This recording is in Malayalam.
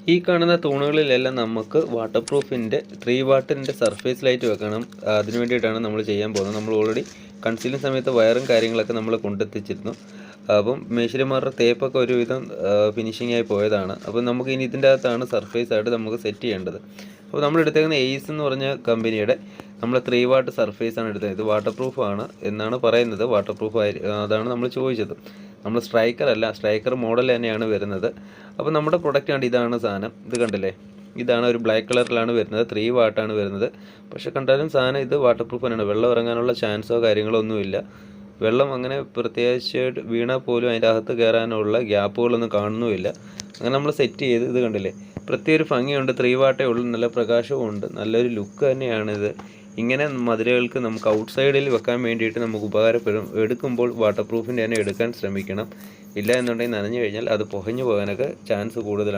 ഈ കാണുന്ന തൂണുകളിലെല്ലാം നമുക്ക് വാട്ടർ പ്രൂഫിൻ്റെ 3 വാട്ടിൻ്റെ സർഫേസ് ലൈറ്റ് വെക്കണം. അതിന് വേണ്ടിയിട്ടാണ് നമ്മൾ ചെയ്യാൻ പോകുന്നത്. നമ്മൾ ഓൾറെഡി കൺസീലിംഗ് സമയത്ത് വയറും കാര്യങ്ങളൊക്കെ നമ്മൾ കൊണ്ടെത്തിച്ചിരുന്നു. അപ്പം മേശിരിമാരുടെ തേപ്പൊക്കെ ഒരുവിധം ഫിനിഷിംഗ് ആയി പോയതാണ്. അപ്പം നമുക്ക് ഇനി ഇതിൻ്റെ അകത്താണ് സർഫേസ് ആയിട്ട് നമുക്ക് സെറ്റ് ചെയ്യേണ്ടത്. അപ്പോൾ നമ്മൾ എടുത്തേക്കുന്ന എയ്സ് എന്ന് പറഞ്ഞ കമ്പനിയുടെ നമ്മൾ 3 വാട്ട് സർഫേസാണ് എടുത്തത്. ഇത് വാട്ടർ പ്രൂഫാണ് എന്നാണ് പറയുന്നത്. വാട്ടർ പ്രൂഫ് അതാണ് നമ്മൾ ചോദിച്ചത്. നമ്മൾ സ്ട്രൈക്കർ മോഡൽ തന്നെയാണ് വരുന്നത്. അപ്പോൾ നമ്മുടെ പ്രൊഡക്റ്റ് ആണ്, ഇതാണ് സാധനം. ഇത് കണ്ടില്ലേ, ഇതാണ് ഒരു ബ്ലാക്ക് കളറിലാണ് വരുന്നത്. 3 വാട്ടാണ് വരുന്നത്. പക്ഷെ കണ്ടാലും സാധനം ഇത് വാട്ടർ പ്രൂഫ് തന്നെയാണ്. വെള്ളം ഇറങ്ങാനുള്ള ചാൻസോ കാര്യങ്ങളോ ഒന്നുമില്ല. വെള്ളം അങ്ങനെ പ്രത്യേകിച്ച് വീണാൽ പോലും അതിൻ്റെ അകത്ത് കയറാനുള്ള ഗ്യാപ്പുകളൊന്നും കാണുന്നുമില്ല. അങ്ങനെ നമ്മൾ സെറ്റ് ചെയ്ത് ഇത് കണ്ടില്ലേ, പ്രത്യേക ഒരു ഭംഗിയുണ്ട്. 3 വാട്ടേ ഉള്ളൂ, നല്ല പ്രകാശവും ഉണ്ട്, നല്ലൊരു ലുക്ക് തന്നെയാണിത്. ഇങ്ങനെ മതിലുകൾക്ക് നമുക്ക് ഔട്ട് സൈഡിൽ വെക്കാൻ വേണ്ടിയിട്ട് നമുക്ക് ഉപകാരപ്പെടും. എടുക്കുമ്പോൾ വാട്ടർ പ്രൂഫിൻ്റെ തന്നെ എടുക്കാൻ ശ്രമിക്കണം. ഇല്ല എന്നുണ്ടെങ്കിൽ നനഞ്ഞു കഴിഞ്ഞാൽ അത് പുകഞ്ഞു പോകാനൊക്കെ ചാൻസ് കൂടുതലാണ്.